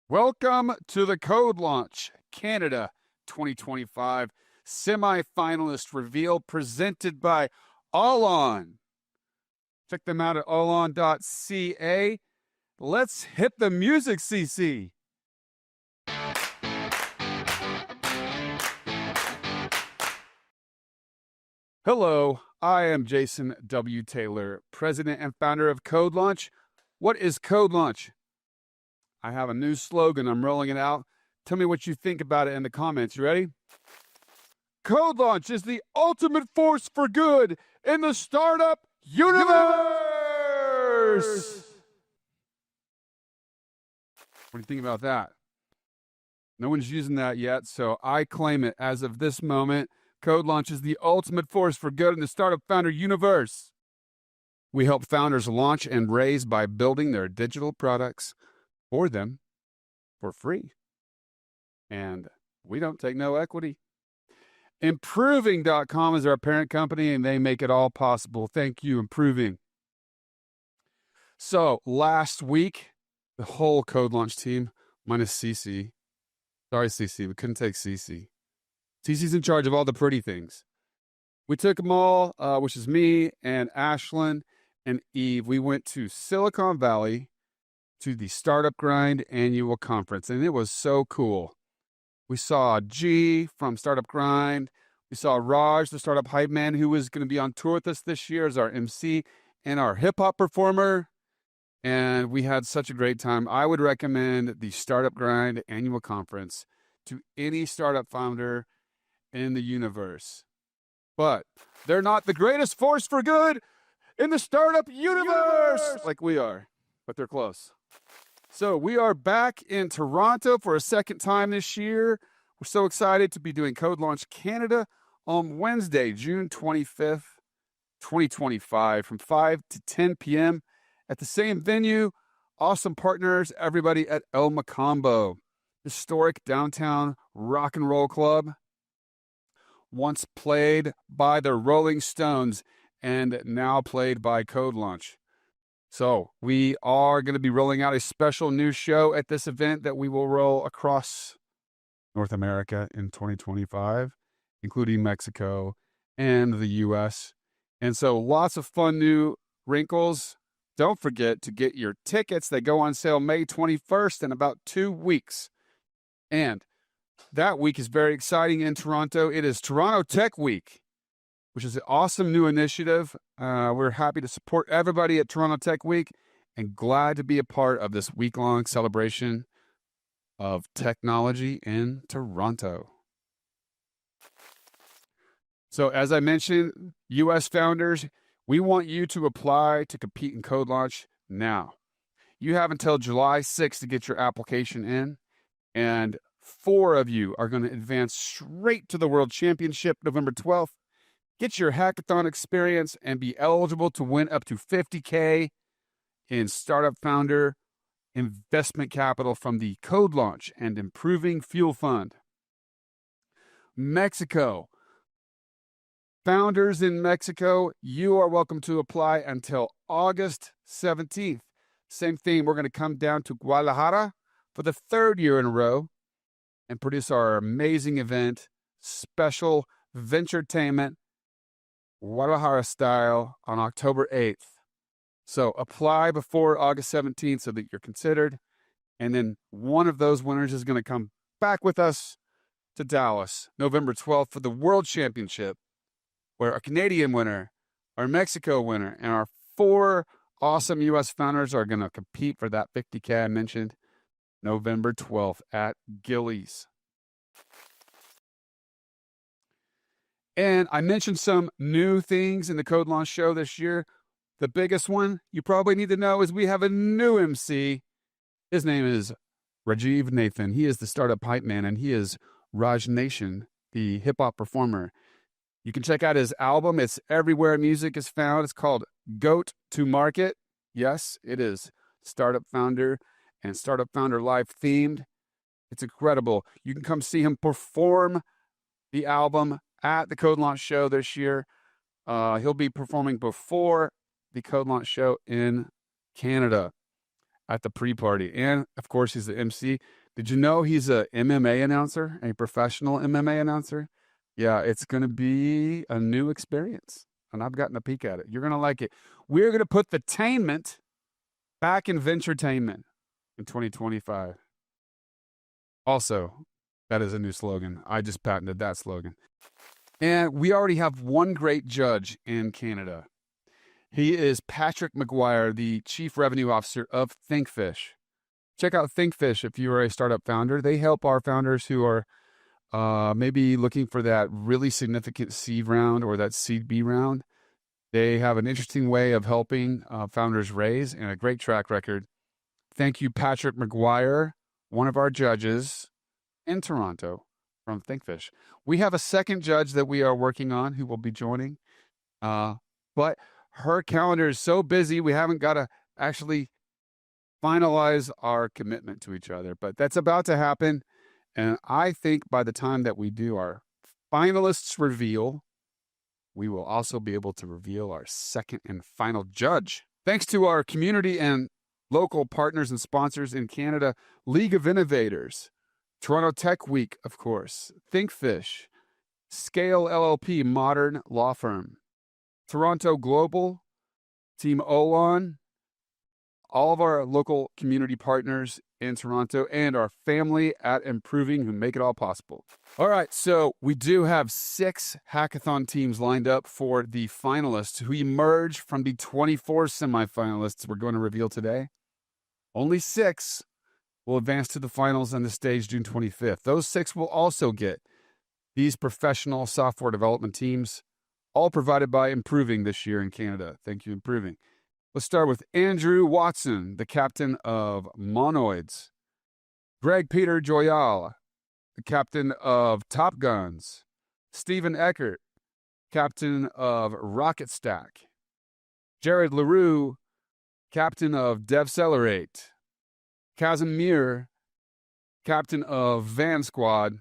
Welcome to the CodeLaunch Canada 2025 Semifinalist Reveal presented by Allon. Check them out at allon.ca. Let's hit the music, CC. Hello, I am Jason W. Taylor, president and founder of CodeLaunch. What is CodeLaunch? I have a new slogan. I'm rolling it out. Tell me what you think about it in the comments. You ready? CodeLaunch is the ultimate force for good in the startup universe. What do you think about that? No one's using that yet, so I claim it as of this moment. CodeLaunch is the ultimate force for good in the startup founder universe. We help founders launch and raise by building their digital products for them for free. And we don't take no equity. Improving.com is our parent company, and they make it all possible. Thank you, Improving. So last week, the whole CodeLaunch team, minus CC. Sorry, CC, we couldn't take CC. CC's in charge of all the pretty things. We took them all, which is me and Ashlyn and Eve. We went to Silicon Valley to the Startup Grind annual conference, and it was so cool. We saw G from Startup Grind. We saw Raj, the startup hype man, who was going to be on tour with us this year as our MC and our hip-hop performer, and we had such a great time. I would recommend the Startup Grind annual conference to any startup founder in the universe. But they're not the greatest force for good in the startup universe like we are, but they're close. So we are back in Toronto for a second time this year. We're so excited to be doing CodeLaunch Canada on Wednesday, June 25th, 2025, from 5 to 10 p.m. at the same venue. Awesome partners, everybody at El Mocambo, historic downtown rock and roll club, once played by the Rolling Stones and now played by CodeLaunch. So we are going to be rolling out a special new show at this event that we will roll across North America in 2025, including Mexico and the U.S. And so lots of fun new wrinkles. Don't forget to get your tickets. They go on sale May 21st in about 2 weeks. And that week is very exciting in Toronto. It is Toronto Tech Week, which is an awesome new initiative. We're happy to support everybody at Toronto Tech Week and glad to be a part of this week-long celebration of technology in Toronto. So as I mentioned, U.S. founders, we want you to apply to compete in CodeLaunch now. You have until July 6th to get your application in, and 4 of you are going to advance straight to the World Championship November 12th. Get your hackathon experience and be eligible to win up to $50K in startup founder investment capital from the CodeLaunch and Improving Fuel Fund. Mexico. Founders in Mexico, you are welcome to apply until August 17th. Same thing, we're going to come down to Guadalajara for the 3rd year in a row and produce our amazing event, special venturetainment, Guadalajara style on October 8th. So apply before August 17th so that you're considered. And then one of those winners is going to come back with us to Dallas, November 12th for the World Championship, where our Canadian winner, our Mexico winner, and our 4 awesome U.S. founders are going to compete for that $50K I mentioned, November 12th at Gillies. And I mentioned some new things in the CodeLaunch show this year. The biggest one you probably need to know is we have a new MC. His name is Rajiv Nathan. He is the startup hype man, and he is Raj Nation, the hip-hop performer. You can check out his album. It's everywhere music is found. It's called Goat to Market. Yes, it is startup founder and startup founder live themed. It's incredible. You can come see him perform the album at the CodeLaunch show this year. He'll be performing before the CodeLaunch show in Canada at the pre-party. And, of course, he's the MC. Did you know he's a MMA announcer, a professional MMA announcer? Yeah, it's going to be a new experience, and I've gotten a peek at it. You're going to like it. We're going to put the tainment back in venturetainment in 2025. Also, that is a new slogan. I just patented that slogan. And we already have one great judge in Canada. He is Patrick McGuire, the Chief Revenue Officer of ThinkFish. Check out ThinkFish if you are a startup founder. They help our founders who are maybe looking for that really significant seed round or that seed B round. They have an interesting way of helping founders raise and a great track record. Thank you, Patrick McGuire, one of our judges in Toronto from ThinkFish. We have a second judge that we are working on who will be joining, but her calendar is so busy, we haven't got to actually finalize our commitment to each other, but that's about to happen. And I think by the time that we do our finalists reveal, we will also be able to reveal our second and final judge. Thanks to our community and local partners and sponsors in Canada, League of Innovators, Toronto Tech Week, of course, ThinkFish, Scale LLP, modern law firm, Toronto Global, Team Olon, all of our local community partners in Toronto, and our family at Improving who make it all possible. All right, so we do have 6 hackathon teams lined up for the finalists who emerge from the 24 semifinalists we're going to reveal today. Only 6 will advance to the finals on the stage June 25th. Those 6 will also get these professional software development teams, all provided by Improving this year in Canada. Thank you, Improving. Let's start with Andrew Watson, the captain of Monoids. Greg Peter Joyal, the captain of Top Guns. Stephen Eckert, captain of Rocket Stack. Jared LaRue, captain of DevCelerate. Kazim Mir, captain of Van Squad.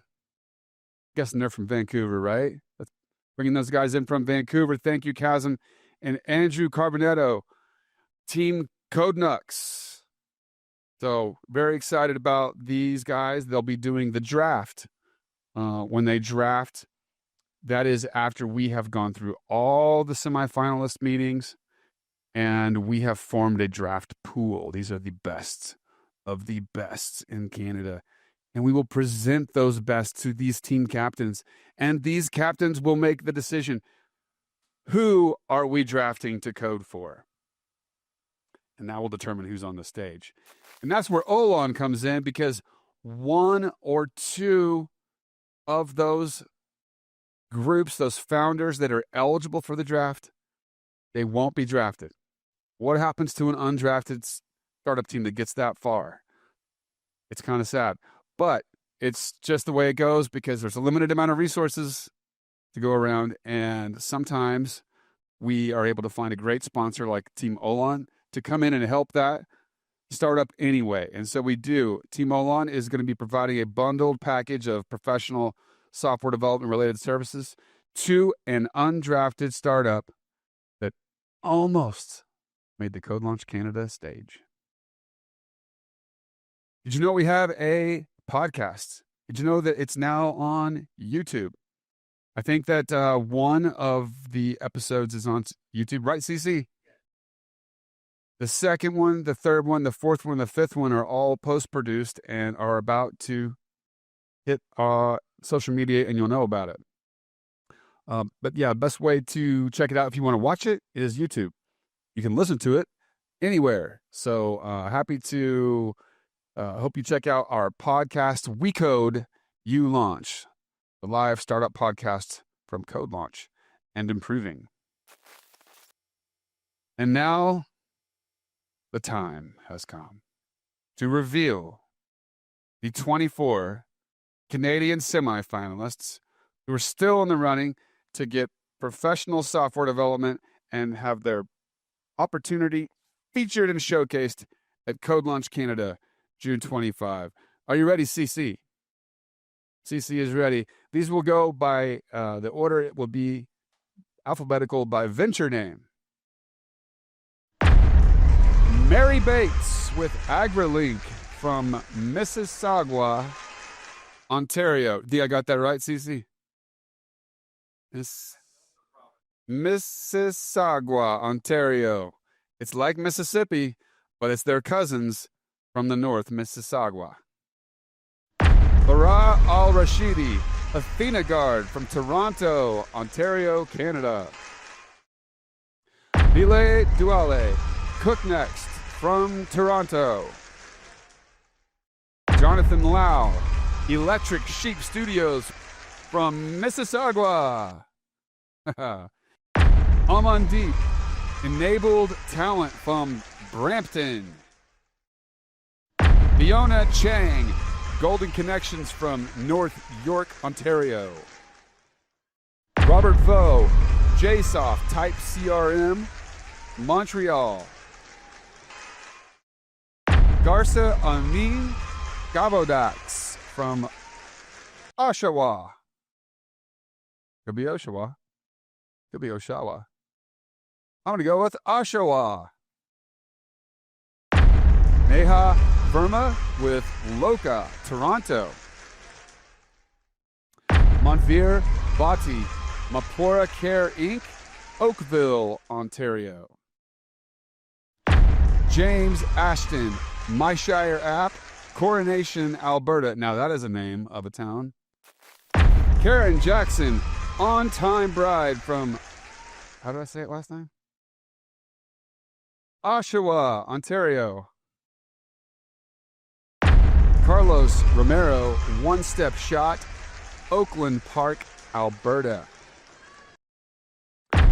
Guessing they're from Vancouver, right? Let's bringing those guys in from Vancouver. Thank you, Kazim. And Andrew Carbonetto, Team CodeNux. So very excited about these guys. They'll be doing the draft. When they draft, that is after we have gone through all the semifinalist meetings and we have formed a draft pool. These are the best of the best in Canada. And we will present those best to these team captains. And these captains will make the decision. Who are we drafting to code for? And that will determine who's on the stage. And that's where Olon comes in, because 1 or 2 of those groups, those founders that are eligible for the draft, they won't be drafted. What happens to an undrafted startup team that gets that far? It's kind of sad. But it's just the way it goes, because there's a limited amount of resources to go around. And sometimes we are able to find a great sponsor like Team Olon to come in and help that startup anyway. And so we do. Team Olon is going to be providing a bundled package of professional software development related services to an undrafted startup that almost made the CodeLaunch Canada stage. Did you know we have a podcast? Did you know that it's now on YouTube? I think that one of the episodes is on YouTube, right, CC? The second one, the third one, the fourth one, the fifth one are all post-produced and are about to hit social media, and you'll know about it. But yeah, best way to check it out if you want to watch it is YouTube. You can listen to it anywhere. So happy to hope you check out our podcast, We Code, You Launch, the live startup podcast from CodeLaunch and Improving. And now the time has come to reveal the 24 Canadian semifinalists who are still in the running to get professional software development and have their opportunity featured and showcased at CodeLaunch Canada, June 25. Are you ready, CC? CC is ready. These will go by the order. It will be alphabetical by venture name. Mary Bates with AgriLink from Mississauga, Ontario. I got that right, Cece? Mississauga, Ontario. It's like Mississippi, but it's their cousins from the north, Mississauga. Lara Al-Rashidi, Athena Guard from Toronto, Ontario, Canada. Bile Duale, Cook Next from Toronto. Jonathan Lau, Electric Sheep Studios from Mississauga. Amandeep, Enabled Talent from Brampton. Fiona Chang, Golden Connections from North York, Ontario. Robert Vo, JSoft Type CRM, Montreal. Garza Amin Gavodax from Oshawa. Could be Oshawa. Could be Oshawa. I'm going to go with Oshawa. Neha Verma with Loca, Toronto. Monfir Bhatti, Mapora Care Inc., Oakville, Ontario. James Ashton, MyShire App, Coronation, Alberta. Now that is a name of a town. Karen Jackson, On Time Bride from, how did I say it last time? Oshawa, Ontario. Carlos Romero, One Step Shot, Oakland Park, Alberta.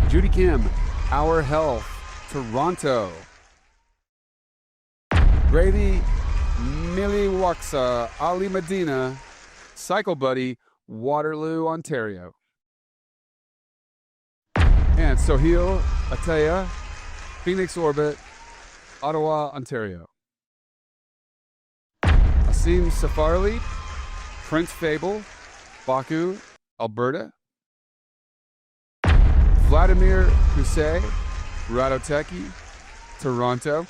Judy Kim, Our Health, Toronto. Grady Miliwaksa Ali Medina, Cycle Buddy, Waterloo, Ontario. And Sohail Ataya, Phoenix Orbit, Ottawa, Ontario. Asim Safarli, Prince Fable, Baku, Alberta. Vladimir Kusay, Radoteki, Toronto.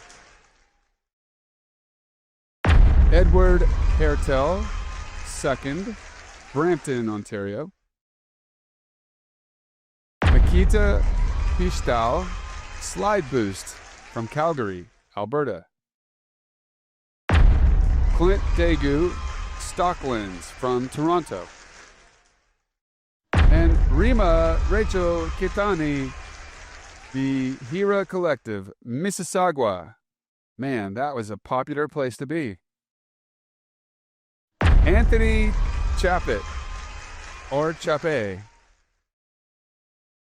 Edward Hertel, 2nd, Brampton, Ontario. Makita Pishtal, Slide Boost from Calgary, Alberta. Clint Dagu, Stocklands from Toronto. And Rima Rachel Kitani, the Hira Collective, Mississauga. Man, that was a popular place to be. Anthony Chapet, or Chape.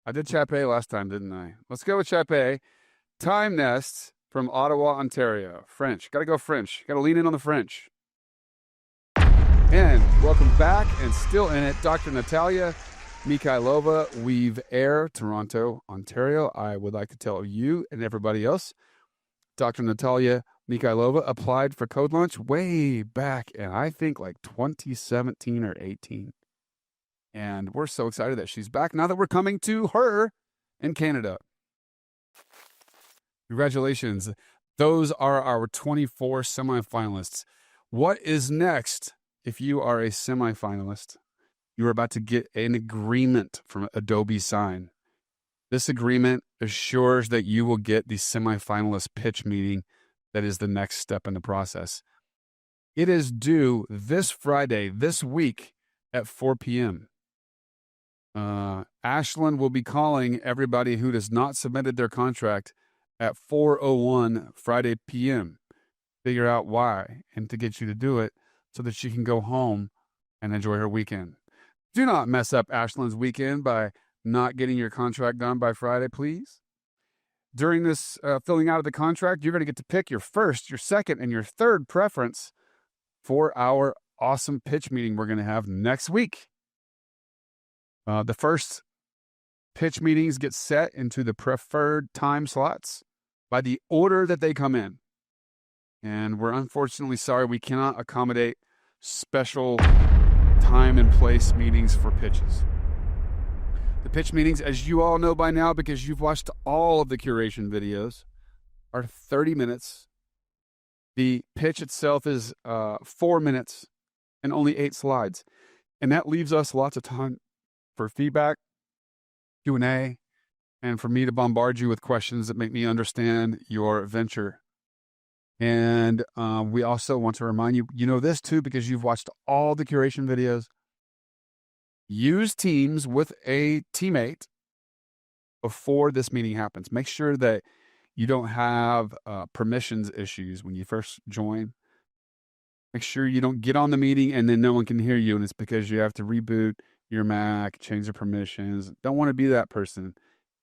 I did Chape last time, didn't I? Let's go with Chape. Time Nest from Ottawa, Ontario. French. Got to go French. Got to lean in on the French. And welcome back, and still in it, Dr. Natalia Mikhailova, Weave Air, Toronto, Ontario. I would like to tell you and everybody else, Dr. Natalia Mikhailova applied for CodeLaunch way back, and I think like 2017 or 18. And we're so excited that she's back now that we're coming to her in Canada. Congratulations. Those are our 24 semifinalists. What is next if you are a semifinalist? You are about to get an agreement from Adobe Sign. This agreement assures that you will get the semifinalist pitch meeting that is the next step in the process. It is due this Friday, this week at 4 p.m. Ashland will be calling everybody who has not submitted their contract at 4:01 Friday p.m. Figure out why and to get you to do it so that she can go home and enjoy her weekend. Do not mess up Ashland's weekend by not getting your contract done by Friday, please. During this filling out of the contract, you're going to get to pick your first, your second, and your third preference for our awesome pitch meeting we're going to have next week. The first pitch meetings get set into the preferred time slots by the order that they come in. And we're unfortunately sorry we cannot accommodate special time and place meetings for pitches. The pitch meetings, as you all know by now because you've watched all of the curation videos, are 30 minutes. The pitch itself is 4 minutes and only 8 slides. And that leaves us lots of time for feedback, Q&A, and for me to bombard you with questions that make me understand your venture. And we also want to remind you, you know this too because you've watched all the curation videos. Use Teams with a teammate before this meeting happens. Make sure that you don't have permissions issues when you first join. Make sure you don't get on the meeting and then no one can hear you, and it's because you have to reboot your Mac, change the permissions. Don't want to be that person.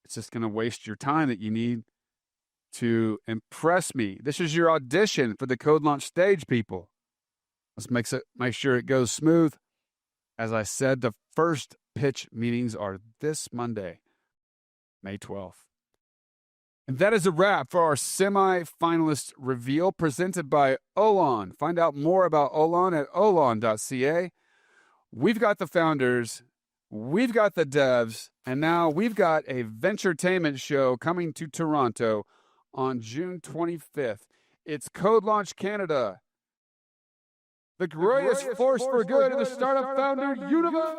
It's just going to waste your time that you need to impress me. This is your audition for the CodeLaunch stage, people. Let's make sure it goes smooth. As I said, the first pitch meetings are this Monday, May 12th. And that is a wrap for our semi-finalist reveal presented by Olon. Find out more about Olon at olon.ca. We've got the founders, we've got the devs, and now we've got a venturetainment show coming to Toronto on June 25th. It's CodeLaunch Canada, the greatest force for good in the startup founder universe.